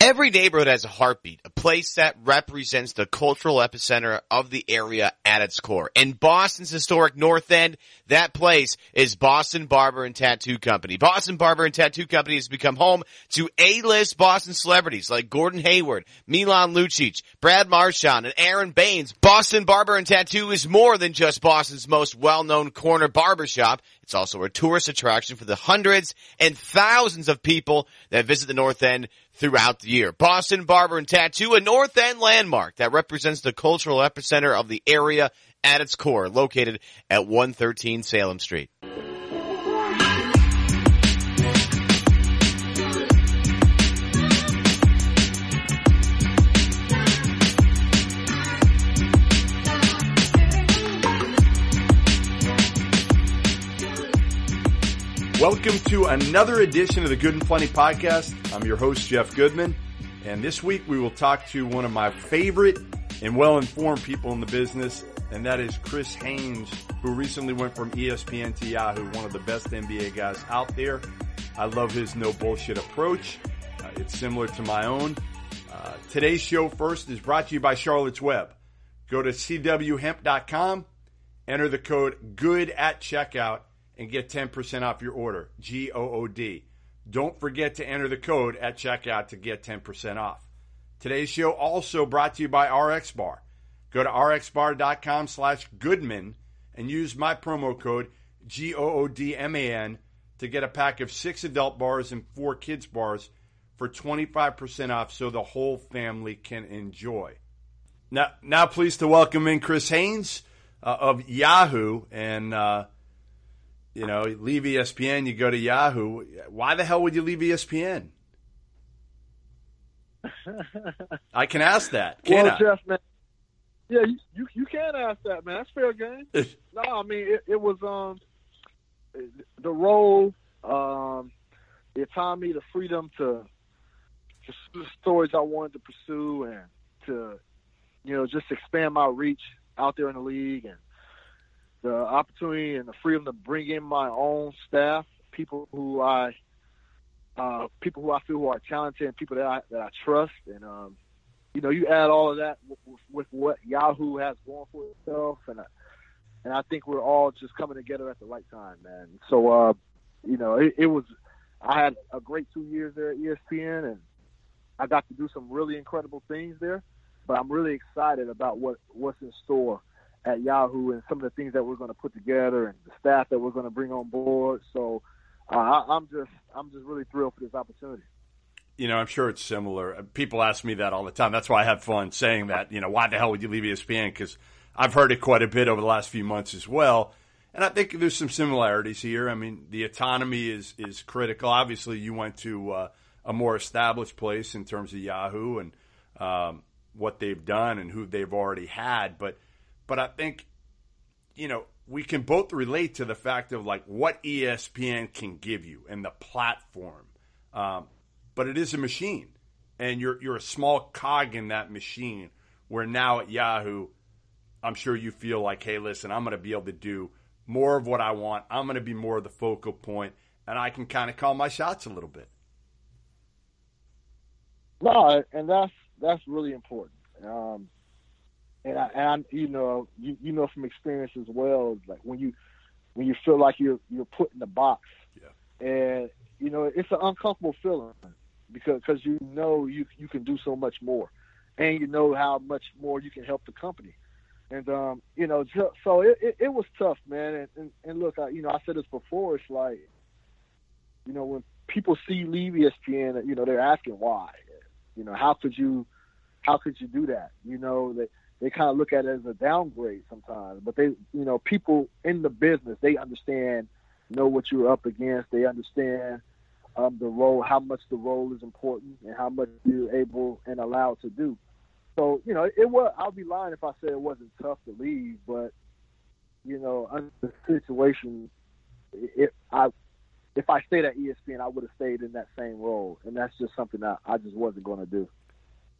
Every neighborhood has a heartbeat, a place that represents the cultural epicenter of the area at its core. In Boston's historic North End, that place is Boston Barber and Tattoo Company. Boston Barber and Tattoo Company has become home to A-list Boston celebrities like Gordon Hayward, Milan Lucic, Brad Marchand, and Aaron Baines. Boston Barber and Tattoo is more than just Boston's most well-known corner barbershop. It's also a tourist attraction for the hundreds and thousands of people that visit the North End throughout the year. Boston Barber and Tattoo, a North End landmark that represents the cultural epicenter of the area at its core, located at 113 Salem Street. Welcome to another edition of the Good and Funny Podcast. I'm your host, Jeff Goodman, and this week we will talk to one of my favorite and well-informed people in the business, and that is Chris Haynes, who recently went from ESPN to Yahoo, one of the best NBA guys out there. I love his no-bullshit approach. It's similar to my own. Today's show first is brought to you by Charlotte's Web. Go to cwhemp.com, enter the code GOOD at checkout, and get 10% off your order, GOOD. Don't forget to enter the code at checkout to get 10% off. Today's show also brought to you by RX Bar. Go to rxbar.com/Goodman and use my promo code GOODMAN to get a pack of 6 adult bars and 4 kids bars for 25% off so the whole family can enjoy. Now pleased to welcome in Chris Haynes of Yahoo, and you know, leave ESPN, you go to Yahoo. Why the hell would you leave ESPN? I can ask that, can't I? Jeff, man, yeah, you can ask that, man. That's fair game. No, I mean, it was the role, it taught me the freedom to the stories I wanted to pursue and to, you know, just expand my reach out there in the league, and the opportunity and the freedom to bring in my own staff, people who I feel who are talented and people that I trust. And, you know, you add all of that with what Yahoo has going for itself. And I think we're all just coming together at the right time, man. So, you know, I had a great 2 years there at ESPN, and I got to do some really incredible things there, but I'm really excited about what's in store at Yahoo and some of the things that we're going to put together and the staff that we're going to bring on board. So I'm just really thrilled for this opportunity. You know, I'm sure it's similar. People ask me that all the time. That's why I have fun saying that. You know, why the hell would you leave ESPN? Because I've heard it quite a bit over the last few months as well. And I think there's some similarities here. I mean, the autonomy is critical. Obviously, you went to a more established place in terms of Yahoo and what they've done and who they've already had. But I think, you know, we can both relate to the fact of, like, what ESPN can give you and the platform. But it is a machine, and you're a small cog in that machine, where now at Yahoo, I'm sure you feel like, hey, listen, I'm going to be able to do more of what I want. I'm going to be more of the focal point, and I can kind of call my shots a little bit. No, and that's really important. And I you know from experience as well, like when you feel like you're put in the box, yeah. And you know it's an uncomfortable feeling because you know you can do so much more, and you know how much more you can help the company, and you know so it was tough, man. And look, I said this before. It's like, you know, when people see you leave ESPN, you know, they're asking why. You know, how could you do that? You know, they kind of look at it as a downgrade sometimes, but they, you know, people in the business, they know what you're up against. They understand the role, how much the role is important, and how much you're able and allowed to do. So, you know, I'll be lying if I said it wasn't tough to leave, but, you know, under the situation, if I stayed at ESPN, I would have stayed in that same role, and that's just something that I just wasn't going to do.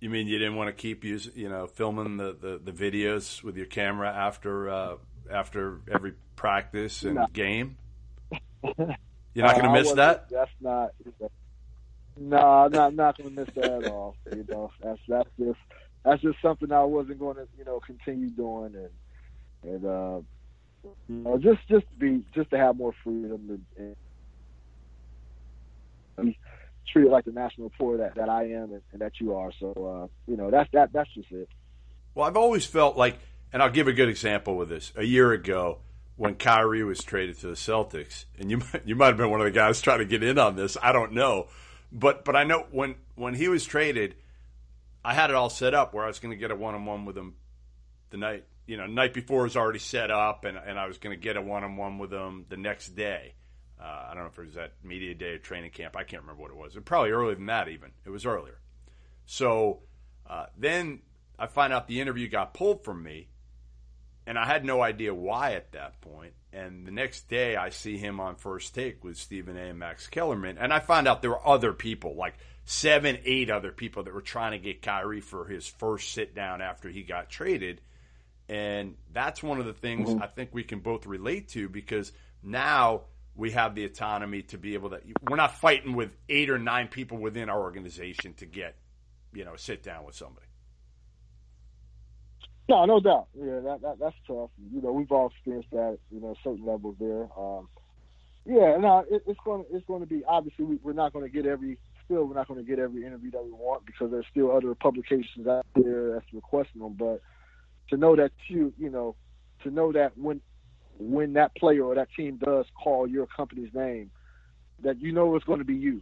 You mean you didn't want to keep filming the videos with your camera after every practice and game? You're not going to miss that? That's not. No, I'm not going to miss that at all. That's just something I wasn't going to continue doing, and just to have more freedom and be treated like the national reporter that I am and that you are. So that's just it. Well, I've always felt like, and I'll give a good example with this. A year ago, when Kyrie was traded to the Celtics, and you might have been one of the guys trying to get in on this. I don't know. But I know when he was traded, I had it all set up where I was going to get a one-on-one with him the night before was already set up, and I was going to get a one-on-one with him the next day. I don't know if it was that media day or training camp. I can't remember what it was. It was probably earlier than that even. It was earlier. So then I find out the interview got pulled from me, and I had no idea why at that point. And the next day, I see him on First Take with Stephen A. and Max Kellerman. And I find out there were other people, like 7, 8 other people that were trying to get Kyrie for his first sit-down after he got traded. And that's one of the things I think we can both relate to, because now we have the autonomy to be able to – we're not fighting with 8 or 9 people within our organization to get, a sit-down with somebody. No doubt. Yeah, that's tough. We've all experienced that. Certain levels there. It's going to be, obviously we're not going to get every interview that we want, because there's still other publications out there that's requesting them. But to know that when that player or that team does call your company's name, that it's going to be you,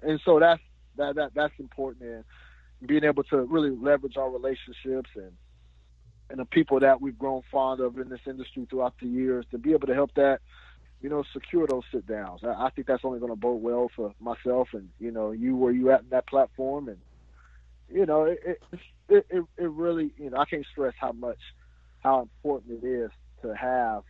and so that's important. And being able to really leverage our relationships and the people that we've grown fond of in this industry throughout the years, to be able to help that, secure those sit downs. I think that's only going to bode well for myself and, you where you at in that platform. And, it really, I can't stress how important it is to have,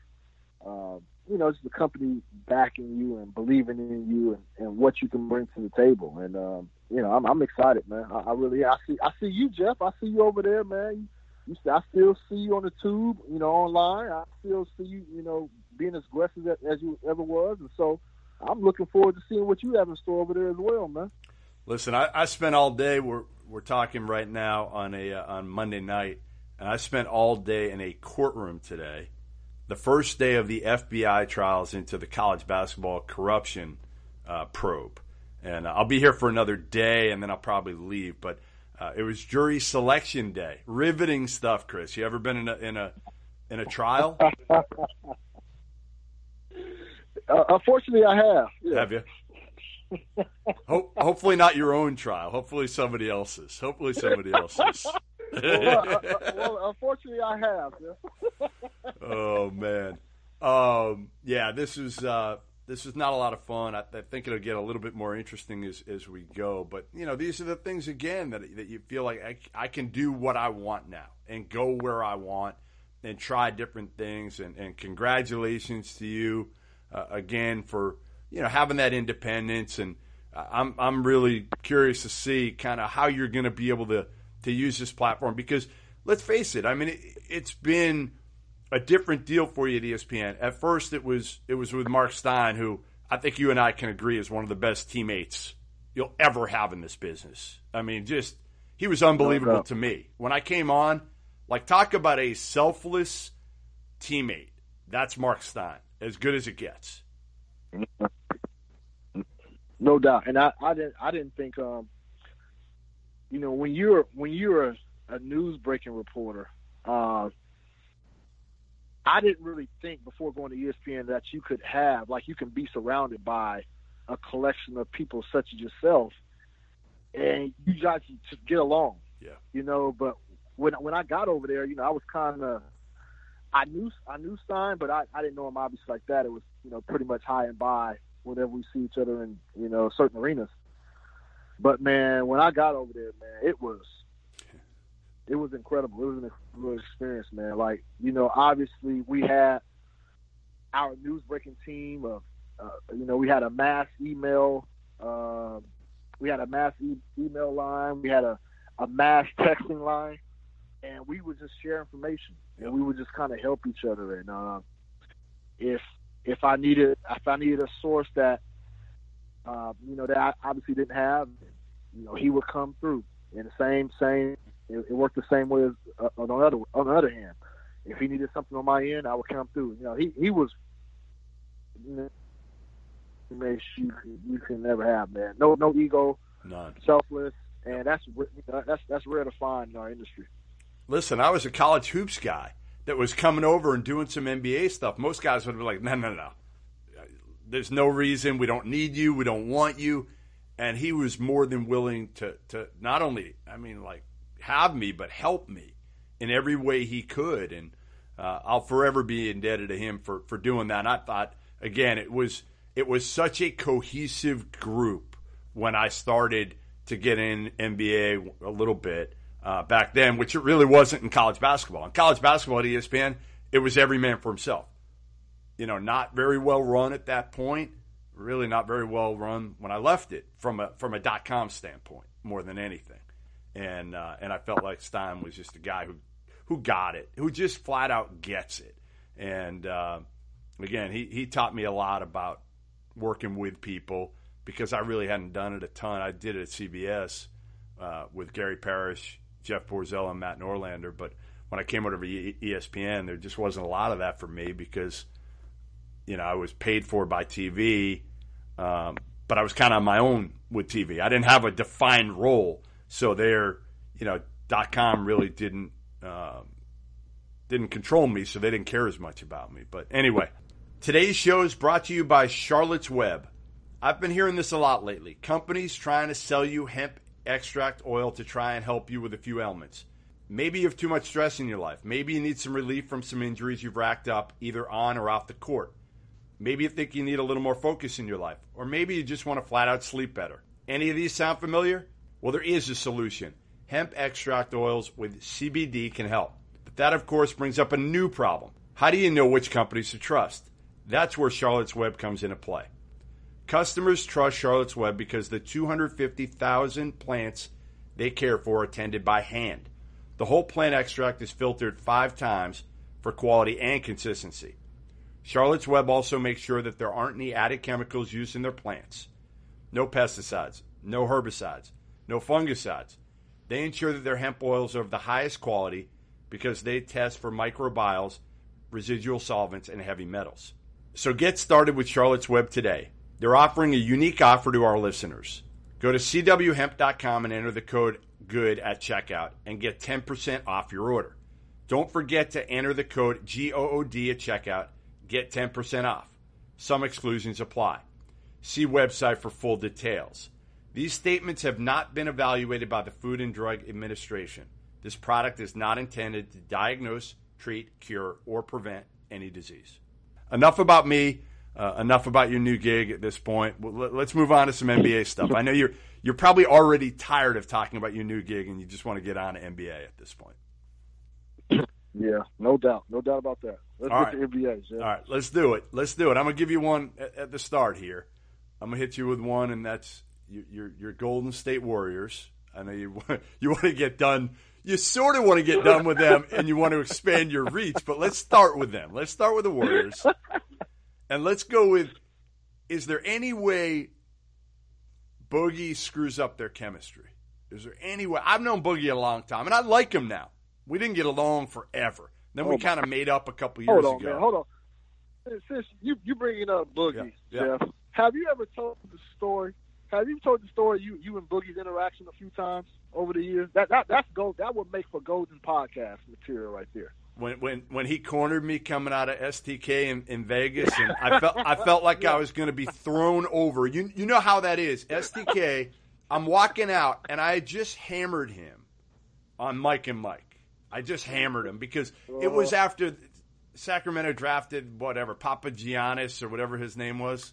just the company backing you and believing in you and what you can bring to the table. And, I'm excited, man. I really, I see you, Jeff. I see you over there, man. I still see you on the tube, online. I still see you, being as aggressive as you ever was. And so I'm looking forward to seeing what you have in store over there as well, man. Listen, I spent all day, we're talking right now on Monday night, and I spent all day in a courtroom today, the first day of the FBI trials into the college basketball corruption probe. And I'll be here for another day, and then I'll probably leave. But it was jury selection day. Riveting stuff, Chris. You ever been in a trial? Unfortunately, I have. Yeah. Have you? Hopefully not your own trial. Hopefully somebody else's. Well, unfortunately, I have. Yeah. Oh man. This is not a lot of fun. I think it'll get a little bit more interesting as we go. But, these are the things, again, that you feel like I can do what I want now and go where I want and try different things. And congratulations to you, again, for, having that independence. And I'm really curious to see kind of how you're going to be able to use this platform. Because, let's face it, I mean, it's been a different deal for you at ESPN. At first, it was with Mark Stein, who I think you and I can agree is one of the best teammates you'll ever have in this business. I mean, he was unbelievable to me. When I came on, talk about a selfless teammate. That's Mark Stein, as good as it gets. No doubt, and I didn't think, when you're a news breaking reporter. I didn't really think before going to ESPN that you could have, you can be surrounded by a collection of people such as yourself, and you guys just get along. Yeah. But when I got over there, I was kind of, I knew Stein, but I didn't know him obviously like that. It was, pretty much high and by whenever we see each other in, certain arenas. But man, when I got over there, man, it was incredible. It was an incredible experience, man. Obviously we had our news breaking team of, we had a mass email, email line. We had a mass texting line, and we would just share information, and we would just kind of help each other. And if I needed a source that that I obviously didn't have. He would come through. And the same. It worked the same way as on the other hand. If he needed something on my end, I would come through. He was you can never have, man. No ego, none, selfless, and that's rare to find in our industry. Listen, I was a college hoops guy that was coming over and doing some NBA stuff. Most guys would be like, no. There's no reason. We don't need you. We don't want you. And he was more than willing to not only, have me, but help me in every way he could. And I'll forever be indebted to him for doing that. And I thought, again, it was such a cohesive group when I started to get in NBA a little bit back then, which it really wasn't in college basketball. In college basketball at ESPN, it was every man for himself. Not very well run at that point. Really not very well run when I left it from a .com standpoint more than anything. And I felt like Stein was just a guy who got it, who just flat out gets it. And again, he taught me a lot about working with people because I really hadn't done it a ton. I did it at CBS with Gary Parrish, Jeff Borzello, and Matt Norlander. But when I came over to ESPN, there just wasn't a lot of that for me because I was paid for by TV, but I was kind of on my own with TV. I didn't have a defined role, so .com really didn't control me, so they didn't care as much about me. But anyway, today's show is brought to you by Charlotte's Web. I've been hearing this a lot lately. Companies trying to sell you hemp extract oil to try and help you with a few ailments. Maybe you have too much stress in your life. Maybe you need some relief from some injuries you've racked up either on or off the court. Maybe you think you need a little more focus in your life. Or maybe you just want to flat out sleep better. Any of these sound familiar? Well, there is a solution. Hemp extract oils with CBD can help. But that, of course, brings up a new problem. How do you know which companies to trust? That's where Charlotte's Web comes into play. Customers trust Charlotte's Web because the 250,000 plants they care for are tended by hand. The whole plant extract is filtered 5 times for quality and consistency. Charlotte's Web also makes sure that there aren't any added chemicals used in their plants. No pesticides, no herbicides, no fungicides. They ensure that their hemp oils are of the highest quality because they test for microbiomes, residual solvents, and heavy metals. So get started with Charlotte's Web today. They're offering a unique offer to our listeners. Go to cwhemp.com and enter the code GOOD at checkout and get 10% off your order. Don't forget to enter the code GOOD at checkout. Get 10% off. Some exclusions apply. See website for full details. These statements have not been evaluated by the Food and Drug Administration. This product is not intended to diagnose, treat, cure, or prevent any disease. Enough about me. Enough about your new gig at this point. Let's move on to some NBA stuff. I know you're probably already tired of talking about your new gig and you just want to get on to NBA at this point. Yeah, no doubt about that. Let's All get right. to NBA. Yeah. All right, let's do it. I'm going to give you one at the start here. I'm going to hit you with one, and that's your Golden State Warriors. I know you want to get done. You sort of want to get done with them, and you want to expand your reach, but let's start with them. Let's start with the Warriors. And let's go with, is there any way Boogie screws up their chemistry? Is there any way? I've known Boogie a long time, and I like him now. We didn't get along forever. Then we kind of made up a couple years ago. Man, hold on. Since you bringing up Boogie, Jeff, have you ever told the story? Have you told the story you and Boogie's interaction a few times over the years? That's gold. That would make for golden podcast material right there. When he cornered me coming out of STK in Vegas, and I felt like I was going to be thrown over. You know how that is. STK, I'm walking out, and I had just hammered him on Mike and Mike. I just hammered him because it was after Sacramento drafted Papagiannis or whatever his name was,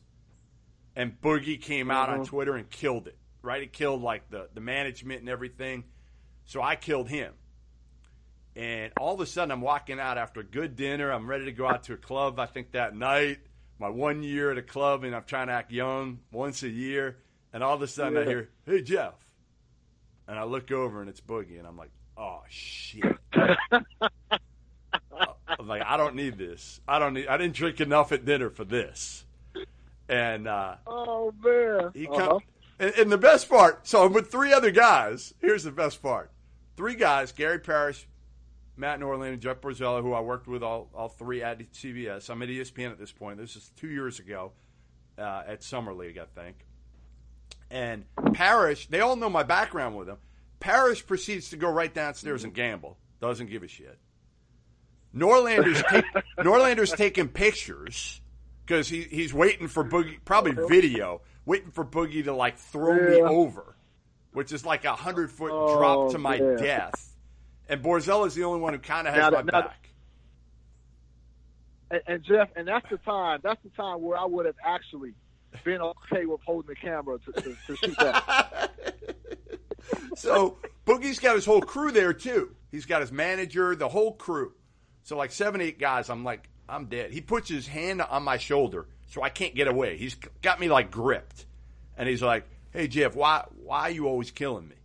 and Boogie came out on Twitter and killed it. Right, he killed like the management and everything. So I killed him. And all of a sudden, I'm walking out after a good dinner. I'm ready to go out to a club, I think, that night. My 1 year at a club, and I'm trying to act young once a year. And all of a sudden, I hear, "Hey, Jeff." And I look over, and it's Boogie. And I'm like, oh, shit. I'm like, I don't need this. I didn't drink enough at dinner for this. And oh man, he come, and the best part. So I'm with 3 other guys. Here's the best part: 3 guys: Gary Parrish, Matt Norland, and Jeff Borzella, who I worked with all 3 at CBS. I'm at ESPN at this point. This is 2 years ago at Summer League, I think. And Parrish, they all know my background with him. Parrish proceeds to go right downstairs and gamble. Doesn't give a shit. Norlander's taking pictures because he's waiting for Boogie, probably video, waiting for Boogie to like throw me over, which is like 100-foot drop to my death. And Borzella's the only one who kind of has my back. And Jeff, and that's the time where I would have actually been okay with holding the camera to shoot that. So Boogie's got his whole crew there too. He's got his manager, the whole crew. So like 7, 8 guys, I'm like, I'm dead. He puts his hand on my shoulder so I can't get away. He's got me like gripped. And he's like, hey Jeff, why are you always killing me?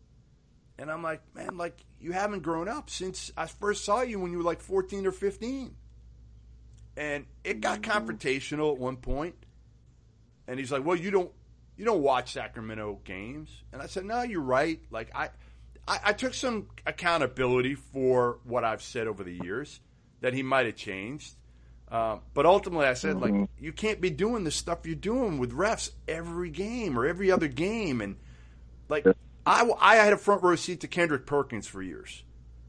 And I'm like, man, like you haven't grown up since I first saw you when you were like 14 or 15. And it got confrontational at one point. And he's like, well, you don't watch Sacramento games. And I said, no, you're right. Like I took some accountability for what I've said over the years that he might have changed. But ultimately I said, like, you can't be doing the stuff you're doing with refs every game or every other game. And like, I had a front row seat to Kendrick Perkins for years.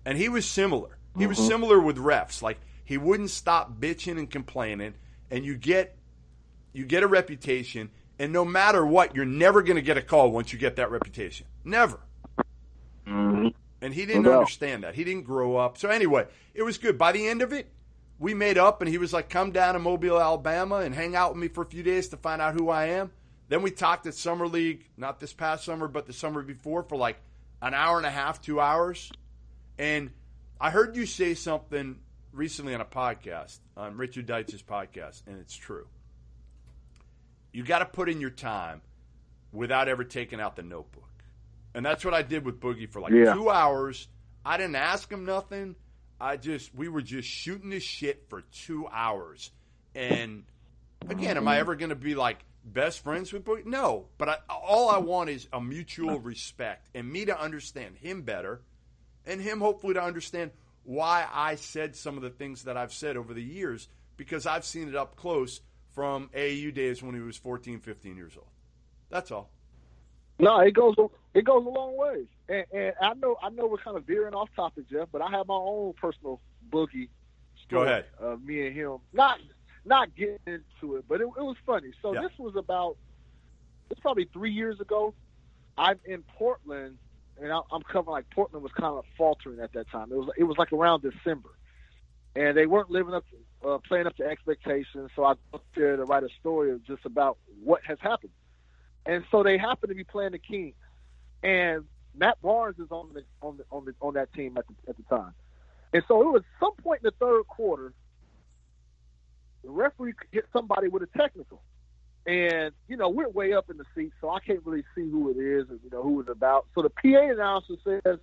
And he was similar. He was similar with refs. Like, he wouldn't stop bitching and complaining. And you get a reputation. And no matter what, you're never going to get a call once you get that reputation. Never. And he didn't understand that. He didn't grow up. So anyway, it was good. By the end of it, we made up, and he was like, come down to Mobile, Alabama, and hang out with me for a few days to find out who I am. Then we talked at Summer League, not this past summer, but the summer before, for like an hour and a half, 2 hours. And I heard you say something recently on a podcast, on Richard Deitz's podcast, and it's true. You got to put in your time without ever taking out the notebook. And that's what I did with Boogie for like 2 hours. I didn't ask him nothing. We were just shooting this shit for 2 hours. And again, am I ever going to be like best friends with Boogie? No. But all I want is a mutual respect and me to understand him better and him hopefully to understand why I said some of the things that I've said over the years, because I've seen it up close from AAU days when he was 14, 15 years old. That's all. No, it goes a long way. And I know we're kind of veering off topic, Jeff, but I have my own personal Boogie story. Go ahead. Of me and him. Not getting into it, but it was funny. So this was probably 3 years ago. I'm in Portland, and I'm covering, like, Portland was kind of faltering at that time. It was like around December, and they weren't living up to, playing up to expectations. So I was there to write a story of just about what has happened. And so they happened to be playing the Kings, and Matt Barnes is on that team at the time. And so it was some point in the third quarter, the referee hit somebody with a technical. And, we're way up in the seats, so I can't really see who it is and, who it's about. So the PA announcer says,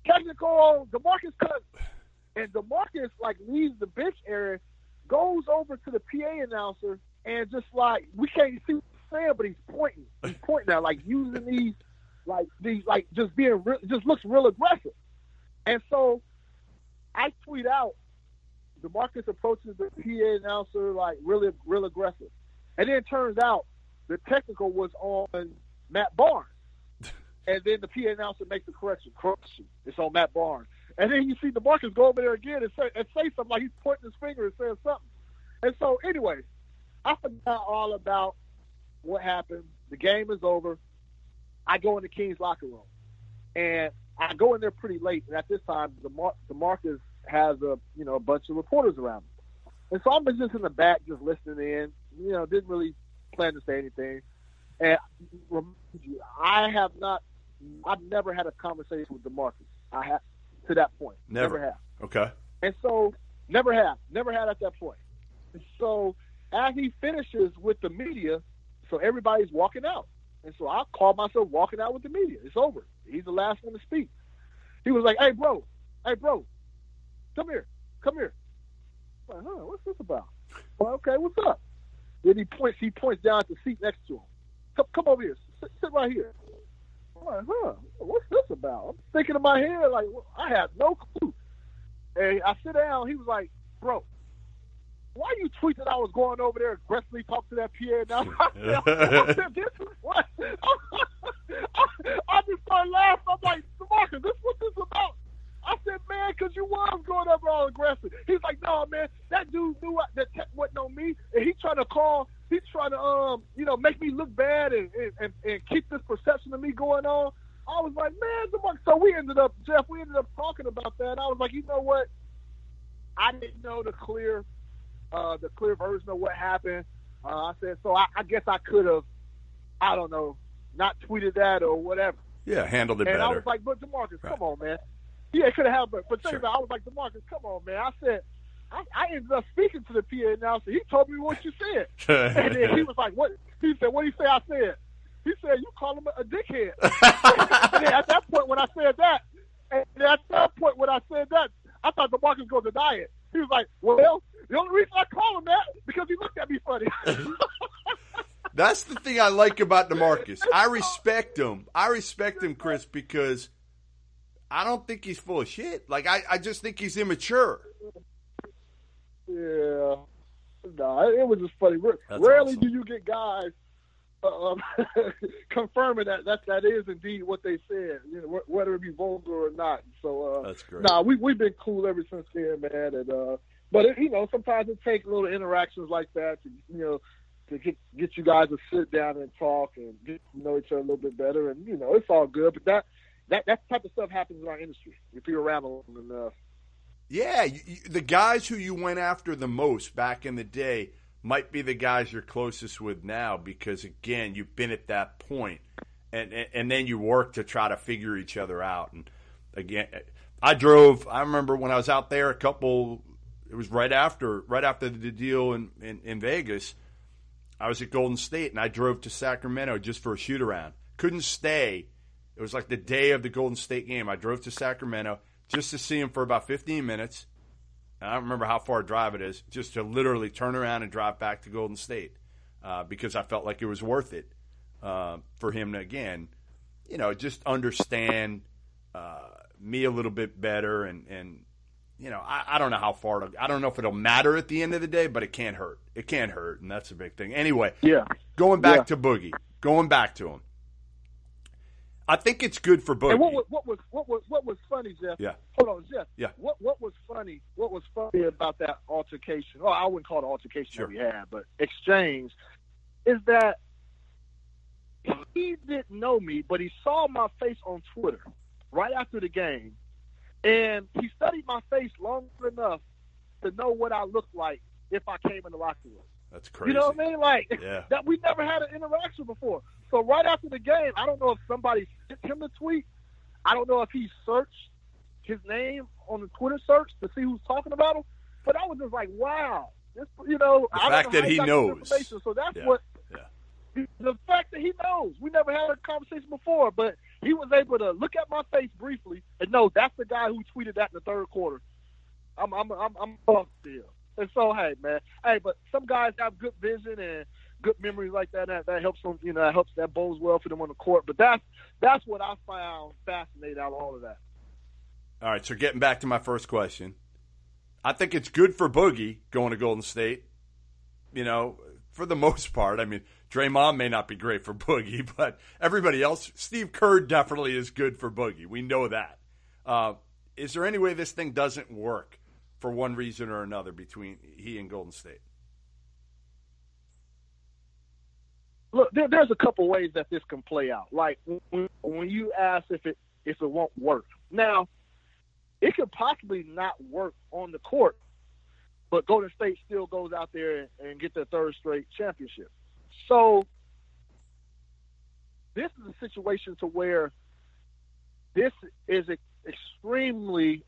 technical, DeMarcus Cousins. And DeMarcus, like, leaves the bench area, goes over to the PA announcer, and just, like, we can't see what he's saying, but he's pointing. He's pointing at, like, using these, just being just looks real aggressive. And so I tweet out, DeMarcus approaches the PA announcer, like, really, real aggressive. And then it turns out the technical was on Matt Barnes. And then the PA announcer makes the correction. It's on Matt Barnes. And then you see DeMarcus go over there again and say something, like he's pointing his finger and saying something. And so, anyways, I forgot all about what happened. The game is over. I go in the Kings locker room. And I go in there pretty late. And at this time, DeMarcus has a bunch of reporters around him. And so I'm just in the back, just listening in. Didn't really plan to say anything. And I've never had a conversation with DeMarcus. I have to that point. Never have. Okay. And so never had at that point. And so as he finishes with the media, so everybody's walking out. And so I call myself walking out with the media. It's over. He's the last one to speak. He was like, hey, bro, come here. I'm like, what's this about? Well, okay, what's up? Then he points down at the seat next to him. Come over here. Sit right here. I'm like, what's this about? I'm thinking in my head, like, I have no clue. And I sit down. He was like, bro, why you tweet that I was going over there aggressively talk to that PA? Now I said, this is what? I just started laughing. I'm like, DeMarcus, what this about? I said, man, because you was going over all aggressive. He's like, no, man, that dude knew that wasn't on me, and he's trying to make me look bad and keep this perception of me going on. I was like, man, DeMarcus. So we ended up talking about that. I was like, you know what? I didn't know the clear version of what happened. I said, so I guess I could have, I don't know, not tweeted that or whatever. Yeah, handled it better. And I was like, but DeMarcus, come on, man. Yeah, it could have happened. But sure. I was like, DeMarcus, come on, man. I said, I ended up speaking to the PA announcer. He told me what you said. And then he was like, what? He said, what did he say I said? He said, you call him a dickhead. And then at that point when I said that, I thought DeMarcus was going to deny it. He was like, well, the only reason I call him that because he looked at me funny. That's the thing I like about DeMarcus. I respect him, Chris, because I don't think he's full of shit. Like, I just think he's immature. Yeah. No, it was just funny. That's Rarely awesome. do you get guys confirming that is indeed what they said, whether it be vulgar or not. So that's great. We've been cool ever since then, man. And but sometimes it takes little interactions like that to get you guys to sit down and talk and get to know each other a little bit better. And it's all good. But that type of stuff happens in our industry if you're around long enough. Yeah, the guys who you went after the most back in the day might be the guys you're closest with now because, again, you've been at that point, and then you work to try to figure each other out. And, again, I remember when I was out there it was right after the deal in Vegas, I was at Golden State, and I drove to Sacramento just for a shoot-around. Couldn't stay. It was like the day of the Golden State game. I drove to Sacramento just to see him for about 15 minutes. I don't remember how far a drive it is, just to literally turn around and drive back to Golden State because I felt like it was worth it for him to, again, just understand me a little bit better. And I don't know how far I don't know if it'll matter at the end of the day, but it can't hurt. It can't hurt, and that's a big thing. Anyway, going back to Boogie, going back to him. I think it's good for Boogie. And what was funny, Jeff? Yeah. Hold on, Jeff. Yeah. What was funny? What was funny about that altercation? Well, I wouldn't call it altercation that we had, but exchange is that he didn't know me, but he saw my face on Twitter right after the game, and he studied my face long enough to know what I looked like if I came in the locker room. That's crazy. You know what I mean? Like that we never had an interaction before. So right after the game, I don't know if somebody sent him the tweet. I don't know if he searched his name on the Twitter search to see who's talking about him. But I was just like, wow. This, the fact that he knows. So that's the fact that he knows. We never had a conversation before, but he was able to look at my face briefly and know that's the guy who tweeted that in the third quarter. I'm pumped still. And so, hey, man. Hey, but some guys have good vision and good memories like that. That helps them, that bodes well for them on the court. But that's what I found fascinating out of all of that. All right, so getting back to my first question. I think it's good for Boogie going to Golden State, for the most part. I mean, Draymond may not be great for Boogie, but everybody else, Steve Kerr definitely is good for Boogie. We know that. Is there any way this thing doesn't work for one reason or another between he and Golden State? Look, there's a couple ways that this can play out. Like when you ask if it won't work. Now, it could possibly not work on the court, but Golden State still goes out there and get their third straight championship. So this is a situation to where this is extremely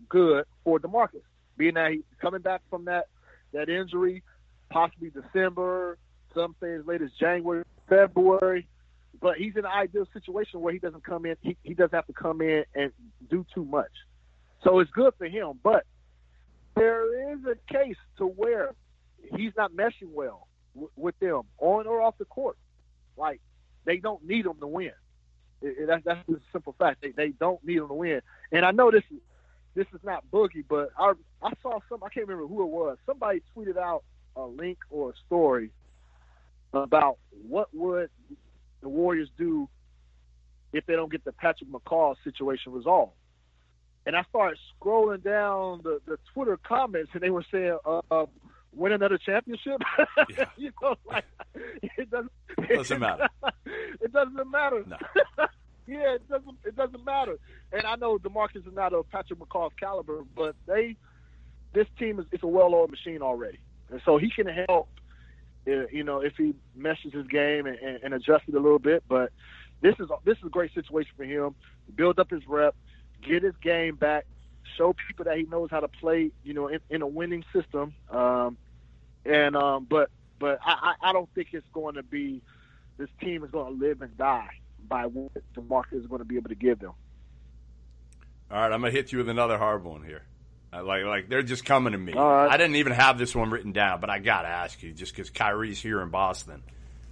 good for DeMarcus, being that he's coming back from that injury, possibly December, some say as late as January, February. But he's in an ideal situation where he doesn't come in. He doesn't have to come in and do too much. So it's good for him. But there is a case to where he's not meshing well with them on or off the court. Like, they don't need him to win. That's the simple fact. They don't need him to win. And I know this is not Boogie, but I saw I can't remember who it was. Somebody tweeted out a link or a story about what would the Warriors do if they don't get the Patrick McCaw situation resolved. And I started scrolling down the Twitter comments, and they were saying, win another championship? Yeah. You know, like, it doesn't matter. It doesn't matter. No. Yeah, it doesn't matter. And I know DeMarcus is not a Patrick McCaw's caliber, but this team is a well-oiled machine already. And so he can help, you know, if he meshes his game and adjusts it a little bit. But this is a great situation for him. Build up his rep, get his game back, show people that he knows how to play, you know, in a winning system. But I don't think it's going to be, this team is going to live and die by what DeMarcus is going to be able to give them. All right, I'm going to hit you with another hard one here. Like they're just coming to me. All right. I didn't even have this one written down, but I got to ask you just because Kyrie's here in Boston,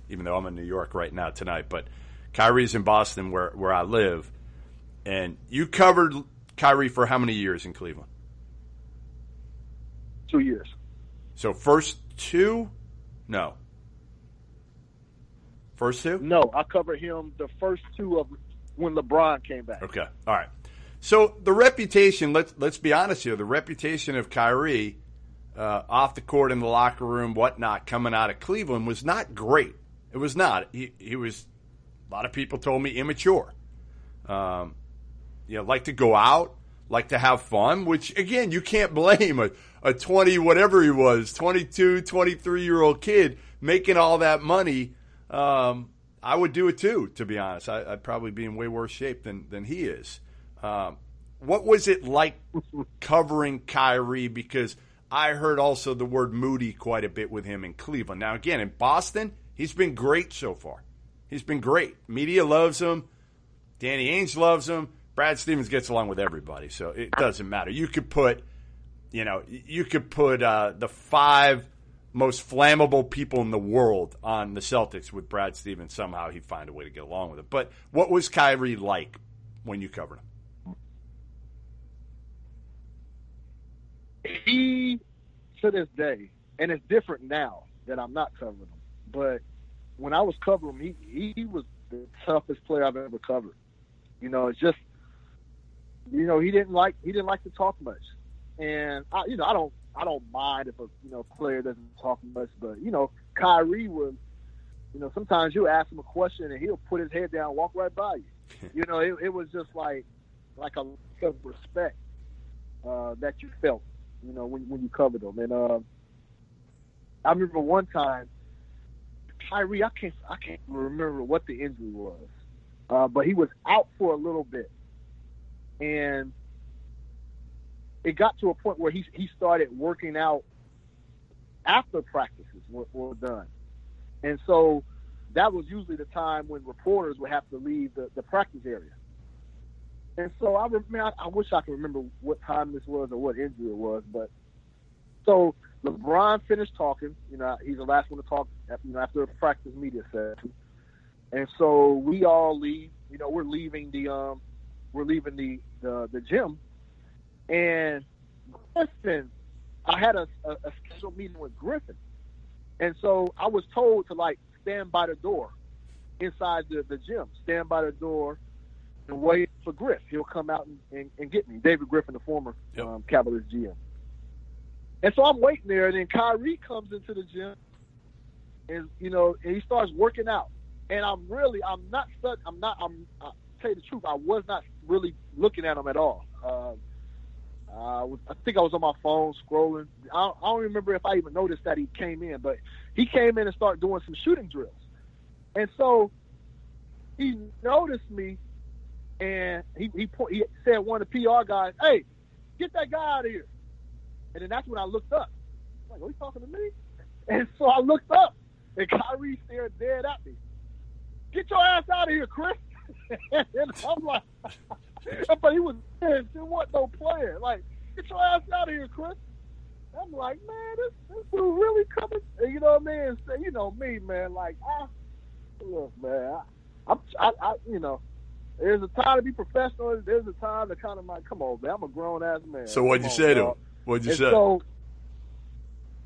even though I'm in New York right now tonight. But Kyrie's in Boston where I live. And you covered Kyrie for how many years in Cleveland? 2 years. So first two? No. First two? No, I covered him the first two of when LeBron came back. Okay. All right. So the reputation, let's be honest here, the reputation of Kyrie off the court, in the locker room, whatnot, coming out of Cleveland was not great. It was not. He was, a lot of people told me, immature. Like to go out, like to have fun, which, again, you can't blame a 20, whatever he was, 22, 23-year-old kid making all that money. I would do it too, to be honest. I'd probably be in way worse shape than he is. What was it like covering Kyrie? Because I heard also the word moody quite a bit with him in Cleveland. Now, again, in Boston, he's been great so far. He's been great. Media loves him. Danny Ainge loves him. Brad Stevens gets along with everybody, so it doesn't matter. You could put the 5 most flammable people in the world on the Celtics with Brad Stevens. Somehow he'd find a way to get along with it. But what was Kyrie like when you covered him? He, to this day, and it's different now that I'm not covering him, but when I was covering him, he was the toughest player I've ever covered. You know, it's just, you know, he didn't like to talk much, and I don't mind if a player doesn't talk much, but Kyrie was, sometimes you ask him a question and he'll put his head down, walk right by you. It was just like a lot of respect that you felt, when you covered him. And I remember one time, Kyrie, I can't remember what the injury was, but he was out for a little bit, and it got to a point where he started working out after practices were done. And so that was usually the time when reporters would have to leave the practice area. And so I wish I could remember what time this was or what injury it was. But so LeBron finished talking. He's the last one to talk after a practice media session. And so we all leave. We're leaving the gym. And Griffin, I had a scheduled meeting with Griffin. And so I was told to stand by the door inside the gym, stand by the door and wait for Griff. He'll come out and get me. David Griffin, the former Cavaliers GM. And so I'm waiting there, and then Kyrie comes into the gym and he starts working out. And I'll tell you the truth, I was not really looking at him at all. I think I was on my phone scrolling. I don't remember if I even noticed that he came in, but he came in and started doing some shooting drills. And so he noticed me, and he said one of the PR guys, "Hey, get that guy out of here." And then that's when I looked up. I'm like, "Are you talking to me?" And so I looked up, and Kyrie stared dead at me. "Get your ass out of here, Chris." And I'm like, but he was pissed. He wasn't no player. Get your ass out of here, Chris. I'm like, man, this dude really coming. You know what I mean? So, you know me, man. Like, look, man, you know, there's a time to be professional. There's a time to kind of like, come on, man. I'm a grown ass man. So what'd you say to him? What'd you say? So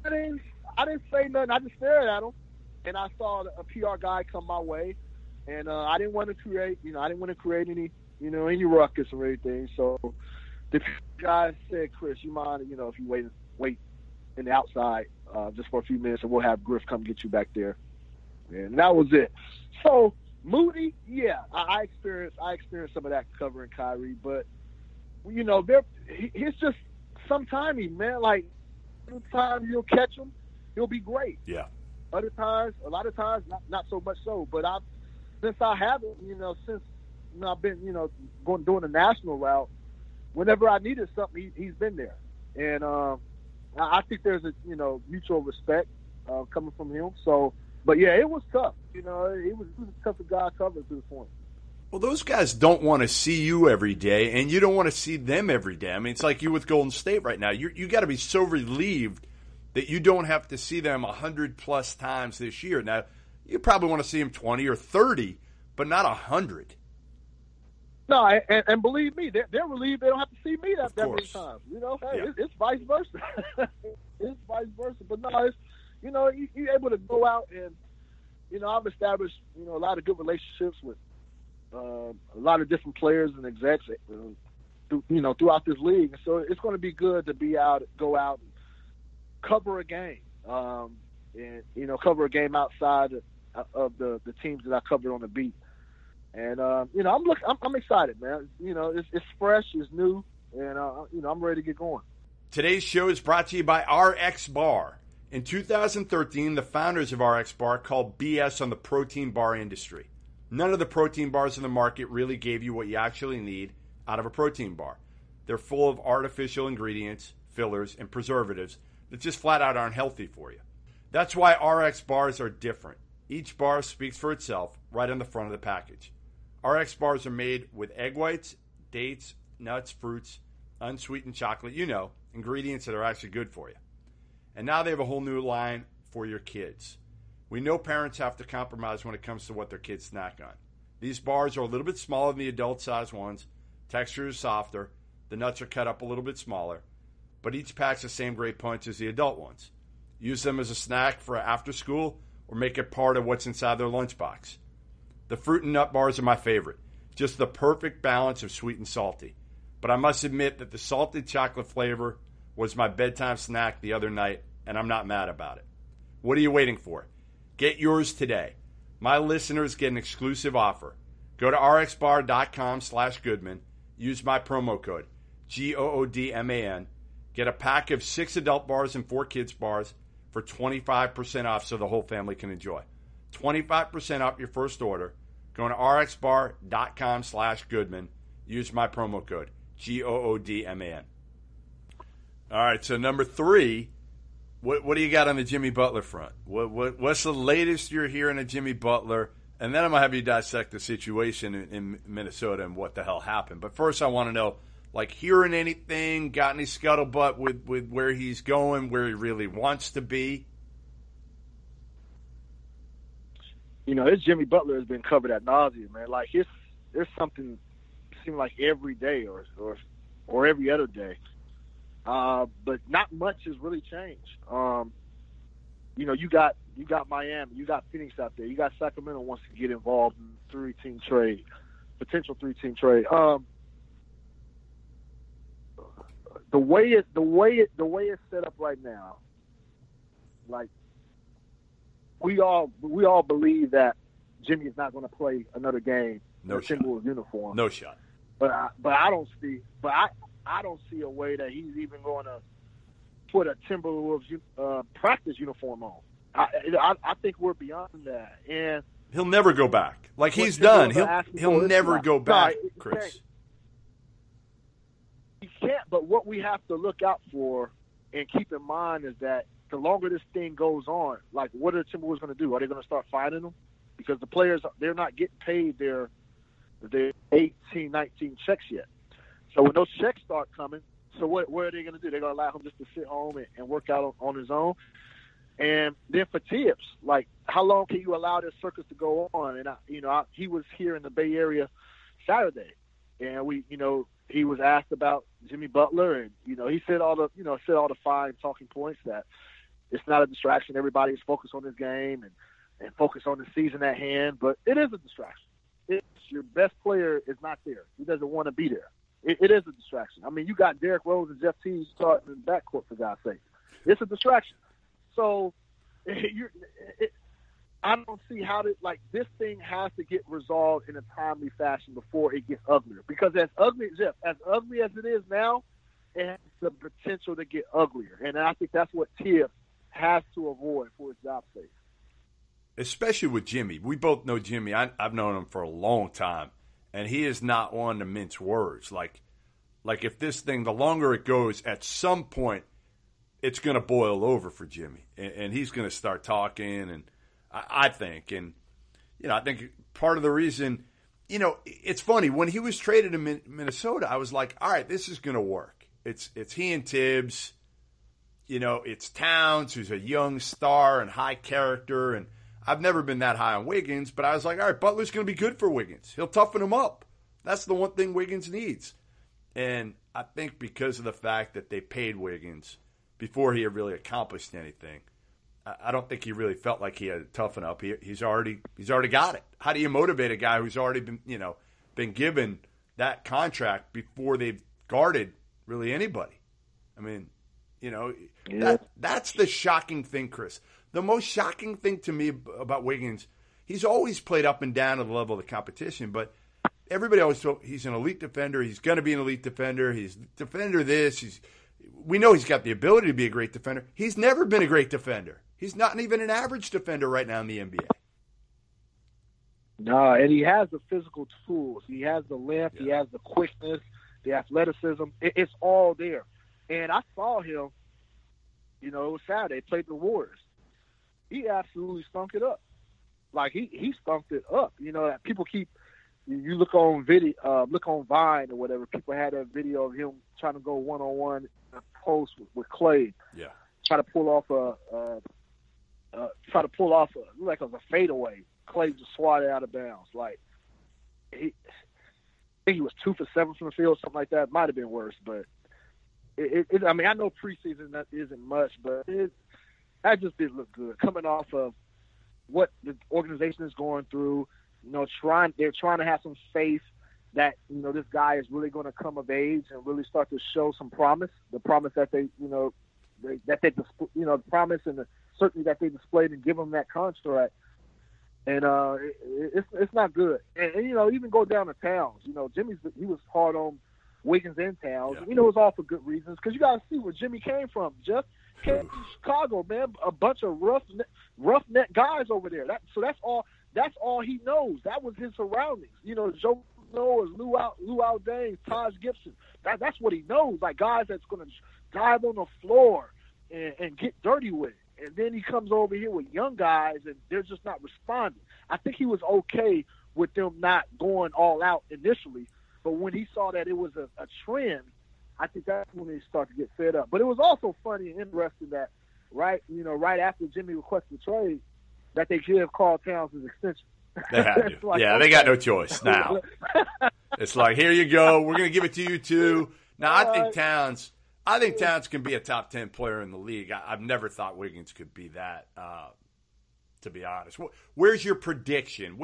I didn't say nothing. I just stared at him, and I saw a PR guy come my way, and I didn't want to create, any, any ruckus or anything. So the guy said, Chris, you mind, if you wait in the outside just for a few minutes, and we'll have Griff come get you back there. And that was it. So Moody, yeah, I experienced some of that covering Kyrie, but he's just some timing, man. Like, sometimes you'll catch him, he'll be great. Yeah. A lot of times, not so much so. But since I haven't, since I've been, doing the national route, whenever I needed something, he's been there. And I think there's a mutual respect coming from him. So, but yeah, it was tough. He was a tough guy covering to the point. Well, those guys don't want to see you every day, and you don't want to see them every day. I mean, it's like you with Golden State right now. You got to be so relieved that you don't have to see them 100+ times this year. Now, you probably want to see them 20 or 30, but not 100. No, and believe me, they're relieved they don't have to see me that many times. It's vice versa. It's vice versa. But no, it's you're able to go out and I've established a lot of good relationships with a lot of different players and execs, throughout this league. So it's going to be good to go out and cover a game, and cover a game outside of the teams that I covered on the beat. And I'm excited, man. It's fresh, it's new, and I'm ready to get going. Today's show is brought to you by RX Bar. In 2013, the founders of RX Bar called BS on the protein bar industry. None of the protein bars in the market really gave you what you actually need out of a protein bar. They're full of artificial ingredients, fillers, and preservatives that just flat out aren't healthy for you. That's why RX bars are different. Each bar speaks for itself right on the front of the package. RX bars are made with egg whites, dates, nuts, fruits, unsweetened chocolate, ingredients that are actually good for you. And now they have a whole new line for your kids. We know parents have to compromise when it comes to what their kids snack on. These bars are a little bit smaller than the adult-sized ones. Texture is softer. The nuts are cut up a little bit smaller. But each pack's the same great punch as the adult ones. Use them as a snack for after school or make it part of what's inside their lunchbox. The fruit and nut bars are my favorite. Just the perfect balance of sweet and salty. But I must admit that the salted chocolate flavor was my bedtime snack the other night, and I'm not mad about it. What are you waiting for? Get yours today. My listeners get an exclusive offer. Go to rxbar.com/Goodman. Use my promo code, GOODMAN. Get a pack of 6 adult bars and 4 kids bars for 25% off so the whole family can enjoy. 25% off your first order. Go to rxbar.com/Goodman. Use my promo code, GOODMAN. All right, so number 3, what do you got on the Jimmy Butler front? What's the latest you're hearing of Jimmy Butler? And then I'm going to have you dissect the situation in Minnesota and what the hell happened. But first I want to know, hearing anything, got any scuttlebutt with where he's going, where he really wants to be? This Jimmy Butler has been covered ad nauseum, man. There's something seems like every day or every other day. But not much has really changed. You got Miami, you got Phoenix out there, you got Sacramento wants to get involved in potential 3-team trade. The way it's set up right now, we all believe that Jimmy is not going to play another game in a Timberwolves uniform. No shot. But I don't see a way that he's even going to put a Timberwolves practice uniform on. I think we're beyond that, and he'll never go back. He's done. He'll never go back, Chris. He can't. But what we have to look out for and keep in mind is that the longer this thing goes on, what are the Timberwolves going to do? Are they going to start fining them? Because the players, they're not getting paid their 18, 19 checks yet. So when those checks start coming, So what are they going to do? They're going to allow him just to sit home and work out on his own? And then for Tibbs, like, how long can you allow this circus to go on? And he was here in the Bay Area Saturday, and he was asked about Jimmy Butler, and he said all the fine talking points that it's not a distraction. Everybody is focused on this game and focused on the season at hand, but it is a distraction. It's your best player is not there. He doesn't want to be there. It is a distraction. I mean, you got Derrick Rose and Jeff Teague starting in the backcourt, for God's sake. It's a distraction. So I don't see how this thing has to get resolved in a timely fashion before it gets uglier. Because as ugly as it is now, it has the potential to get uglier. And I think that's what Tibbs has to avoid for his job's sake. Especially with Jimmy. We both know Jimmy. I've known him for a long time, and he is not one to mince words. Like if this thing, the longer it goes, at some point, it's going to boil over for Jimmy, and he's going to start talking, and I think part of the reason, it's funny, when he was traded in Minnesota, I was like, all right, this is going to work. It's he and Tibbs, it's Towns, who's a young star and high character, and I've never been that high on Wiggins, but I was like, all right, Butler's going to be good for Wiggins. He'll toughen him up. That's the one thing Wiggins needs. And I think because of the fact that they paid Wiggins before he had really accomplished anything, I don't think he really felt like he had to toughen up. He's already got it. How do you motivate a guy who's already been given that contract before they've guarded really anybody? I mean, that's the shocking thing, Chris. The most shocking thing to me about Wiggins, he's always played up and down to the level of the competition, but everybody always thought he's an elite defender. He's going to be an elite defender. He's defender this. We know he's got the ability to be a great defender. He's never been a great defender. He's not even an average defender right now in the NBA. No, and he has the physical tools. He has the length. Yeah. He has the quickness, the athleticism. It's all there. And I saw him, it was Saturday, played the Warriors. He absolutely stunk it up. Like, he skunked it up. People keep – you look on look on Vine or whatever, people had that video of him trying to go one-on-one in a post with Clay. Yeah. Try to pull off like it was a fadeaway. Clay just swatted out of bounds. Like, I think he was 2 for 7 from the field, something like that. Might have been worse, but I mean, I know preseason that isn't much, but that just didn't look good. Coming off of what the organization is going through, they're trying to have some faith that this guy is really going to come of age and really start to show some promise. The promise that they the promise and the certainty that they displayed and give him that contract. And it's not good. And even go down to Towns. He was hard on Wiggins and Towns. Yeah. It was all for good reasons, because you got to see where Jimmy came from. Jeff came from Chicago, man. A bunch of roughneck guys over there. That's all he knows. That was his surroundings. Joe Noah's, Lou Aldain, Taj Gibson. That's what he knows. Like, guys that's going to dive on the floor and get dirty with it. And then he comes over here with young guys, and they're just not responding. I think he was okay with them not going all out initially, but when he saw that it was a trend, I think that's when they start to get fed up. But it was also funny and interesting that right after Jimmy requested the trade, that they give Karl Towns his extension. They had to. Like, they got no choice now. It's like, here you go. We're going to give it to you too. Now, I think Towns can be a top 10 player in the league. I've never thought Wiggins could be that, to be honest. Where's your prediction?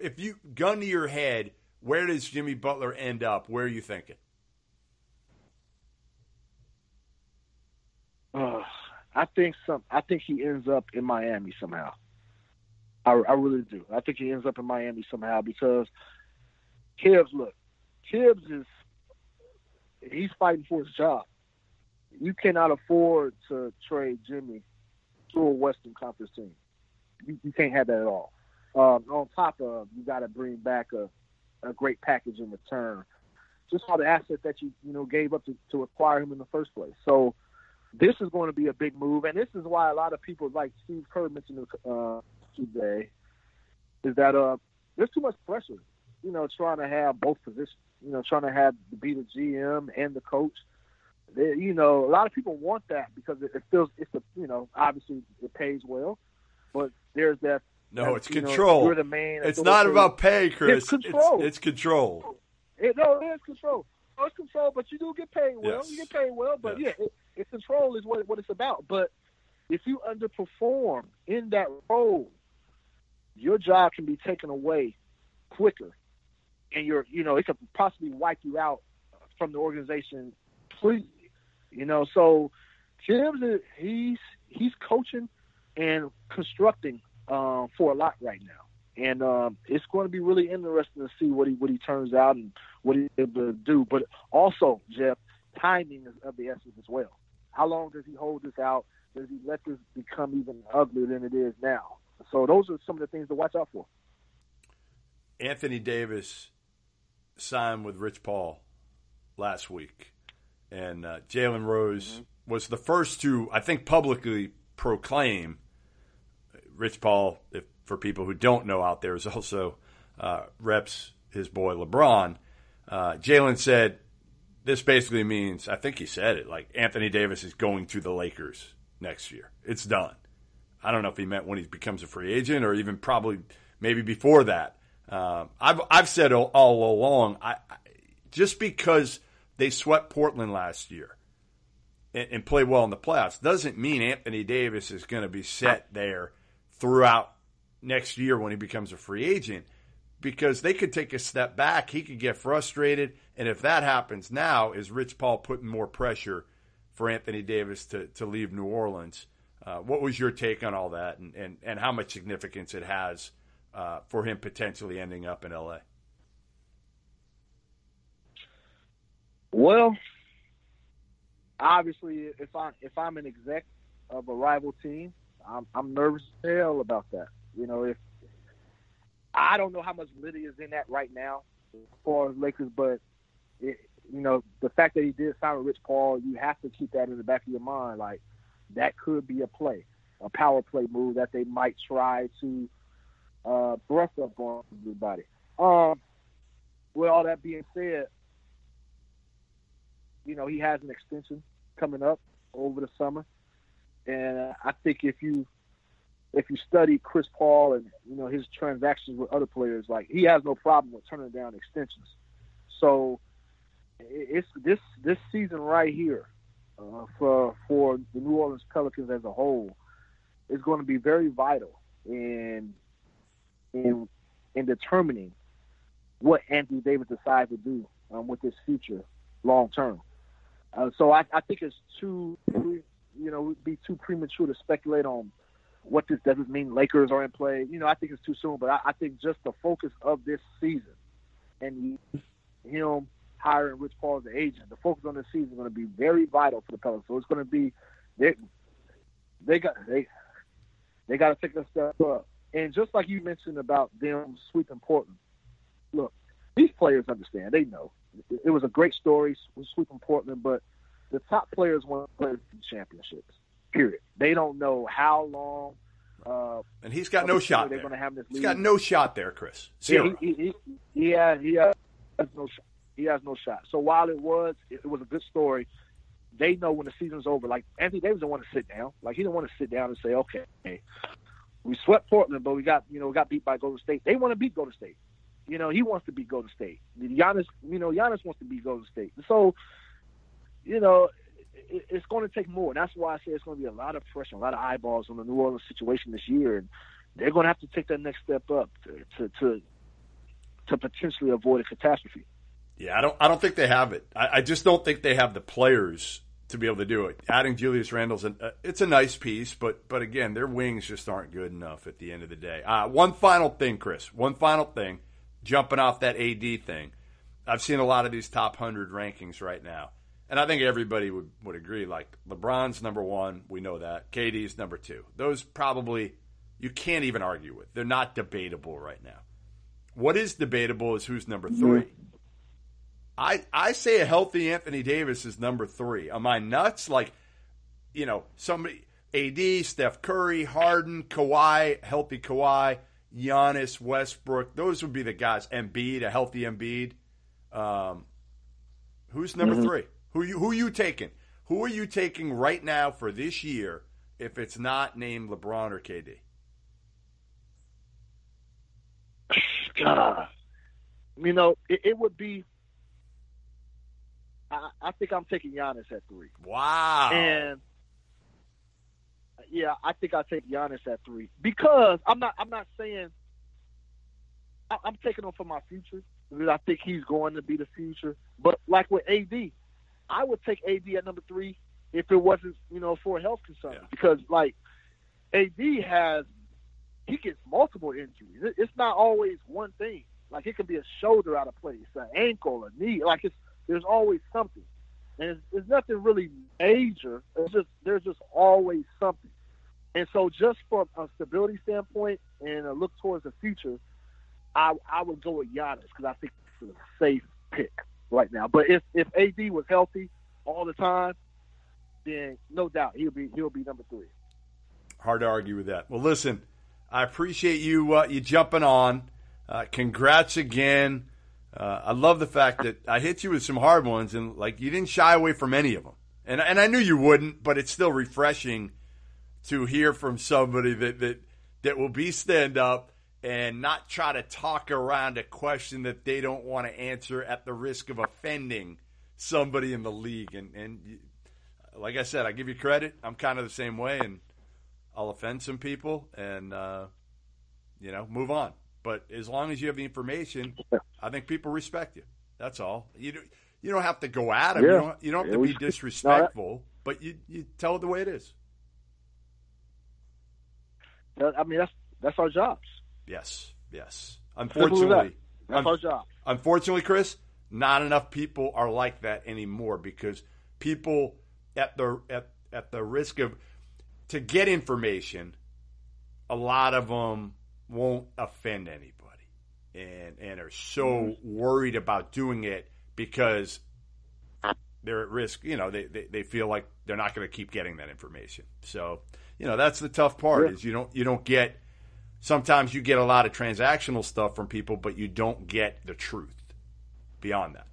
If you gun to your head, where does Jimmy Butler end up? Where are you thinking? I think he ends up in Miami somehow. I really do. I think he ends up in Miami somehow because Tibbs he's fighting for his job. You cannot afford to trade Jimmy to a Western Conference team. You can't have that at all. On top of, you got to bring back a great package in return. Just all the assets that you gave up to acquire him in the first place. So this is going to be a big move, and this is why a lot of people, like Steve Kerr mentioned today, is that there's too much pressure. Trying to have both positions. Trying to be the GM and the coach. A lot of people want that because it feels obviously it pays well, but there's that. No, it's control. You're the man. It's not about pay, Chris. It's control. It's control. It is control. No, it's control, but you do get paid well. Yes. You get paid well, but yes. it's control is what it's about. But if you underperform in that role, your job can be taken away quicker, and it could possibly wipe you out from the organization completely. So Jim's he's coaching and constructing for a lot right now, and it's going to be really interesting to see what he turns out and what he's able to do. But also, Jeff, timing is of the essence as well. How long does he hold this out? Does he let this become even uglier than it is now? So those are some of the things to watch out for. Anthony Davis signed with Rich Paul last week, and Jalen Rose was the first to, I think, publicly proclaim. Rich Paul, for people who don't know out there, is also reps his boy LeBron. Jalen said, this basically means, I think he said it, like Anthony Davis is going to the Lakers next year. It's done. I don't know if he meant when he becomes a free agent or even probably maybe before that. I've said all along, just because they swept Portland last year and played well in the playoffs doesn't mean Anthony Davis is going to be set there throughout next year when he becomes a free agent, because they could take a step back. He could get frustrated. And if that happens now, is Rich Paul putting more pressure for Anthony Davis to leave New Orleans? What was your take on all that and how much significance it has for him potentially ending up in L.A.? Well, obviously, if I'm an exec of a rival team, I'm nervous as hell about that. If I don't know how much Liddy is in that right now as far as Lakers, but the fact that he did sign with Rich Paul, you have to keep that in the back of your mind. Like, that could be a power play move that they might try to brush up on everybody. With all that being said, he has an extension coming up over the summer, and I think if you study Chris Paul and his transactions with other players, like, he has no problem with turning down extensions. So it's this season right here for the New Orleans Pelicans as a whole is going to be very vital in determining what Anthony Davis decides to do with his future long term. So I think it's it'd be too premature to speculate on what this doesn't mean. Lakers are in play. I think it's too soon, but I think just the focus of this season and him hiring Rich Paul as the agent, the focus on this season is going to be very vital for the Pelicans. So it's going to be they got to take a step up. And just like you mentioned about them sweeping Portland, look, these players understand. They know it was a great story sweeping Portland, but the top players want to play the championships. Period. They don't know how long. And he's got no shot. They're going to have this. He's got no shot there, Chris. Zero. He has no shot. He has no shot. So while it was a good story, they know when the season's over. Like, Anthony Davis didn't want to sit down. Like, he didn't want to sit down and say, okay, we swept Portland, but we got beat by Golden State. They want to beat Golden State. He wants to beat Golden State. Giannis wants to beat Golden State. So, it's going to take more. And that's why I say it's going to be a lot of pressure, a lot of eyeballs on the New Orleans situation this year. And they're going to have to take that next step up to potentially avoid a catastrophe. Yeah, I don't think they have it. I just don't think they have the players to be able to do it. Adding Julius Randle's it's a nice piece, but again, their wings just aren't good enough at the end of the day. One final thing, Chris. One final thing, jumping off that AD thing. I've seen a lot of these top 100 rankings right now, and I think everybody would agree. Like, LeBron's number one, we know that. KD's number two. Those probably you can't even argue with. They're not debatable right now. What is debatable is who's number three. I say a healthy Anthony Davis is number three. Am I nuts? Like, somebody, AD, Steph Curry, Harden, Kawhi, healthy Kawhi, Giannis, Westbrook. Those would be the guys. Embiid, a healthy Embiid. Who's number three? Who you taking? Who are you taking right now for this year if it's not named LeBron or KD? God. You know, it would be. I think I'm taking Giannis at 3. Wow. And yeah, I think I'll take Giannis at 3 because I'm not saying I'm taking him for my future because I think he's going to be the future. But like with AD, I would take AD at number 3 if it wasn't, for a health concern. Yeah. Because like AD he gets multiple injuries. It's not always one thing. Like it could be a shoulder out of place, an ankle, a knee. Like there's always something, and it's nothing really major. There's just always something. And so, just from a stability standpoint and a look towards the future, I would go with Giannis because I think it's a safe pick right now. But if AD was healthy all the time, then no doubt he'll be number 3. Hard to argue with that. Well, listen, I appreciate you jumping on. Congrats again. I love the fact that I hit you with some hard ones, and like you didn't shy away from any of them. And I knew you wouldn't, but it's still refreshing to hear from somebody that will be stand up and not try to talk around a question that they don't want to answer at the risk of offending somebody in the league. And like I said, I give you credit. I'm kind of the same way, and I'll offend some people and move on. But as long as you have the information, I think people respect you. That's all. You don't have to go at them. Yeah. You don't have to be disrespectful, but you tell it the way it is. I mean, that's our jobs. Yes. Unfortunately, that's our job. Unfortunately, Chris, not enough people are like that anymore because people at the risk of to get information, a lot of them won't offend anybody and are so worried about doing it because they're at risk. They feel like they're not going to keep getting that information. So, that's the tough part is you don't get, sometimes you get a lot of transactional stuff from people, but you don't get the truth beyond that.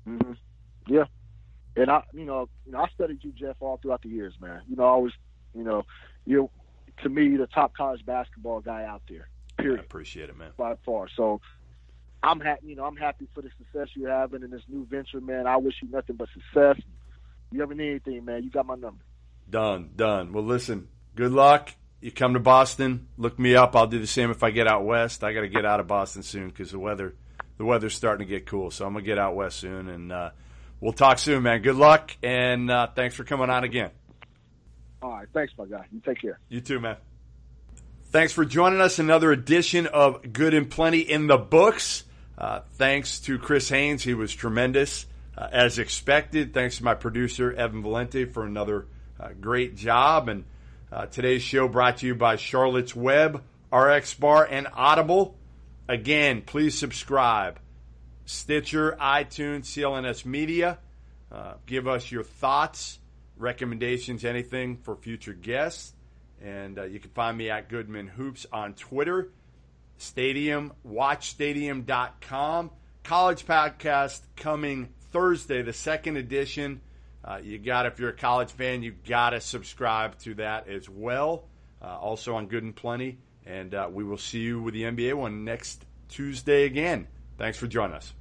Mm-hmm. Yeah. And I studied you, Jeff, all throughout the years, man. Always, you're, to me, the top college basketball guy out there. Period. I appreciate it, man. By far. So I'm happy. I'm happy for the success you're having in this new venture, man. I wish you nothing but success. If you ever need anything, man, you got my number. Done. Well, listen. Good luck. You come to Boston, look me up. I'll do the same if I get out west. I got to get out of Boston soon because the weather's starting to get cool. So I'm gonna get out west soon, and we'll talk soon, man. Good luck, and thanks for coming on again. All right. Thanks, my guy. You take care. You too, man. Thanks for joining us. Another edition of Good and Plenty in the books. Thanks to Chris Haynes. He was tremendous, as expected. Thanks to my producer, Evan Valente, for another great job. And today's show brought to you by Charlotte's Web, RX Bar, and Audible. Again, please subscribe. Stitcher, iTunes, CLNS Media. Give us your thoughts, recommendations, anything for future guests. And you can find me at Goodman Hoops on Twitter. Stadium, watchstadium.com. College podcast coming Thursday, the second edition. If you're a college fan, you got to subscribe to that as well. Also on Good and Plenty. And we will see you with the NBA one next Tuesday again. Thanks for joining us.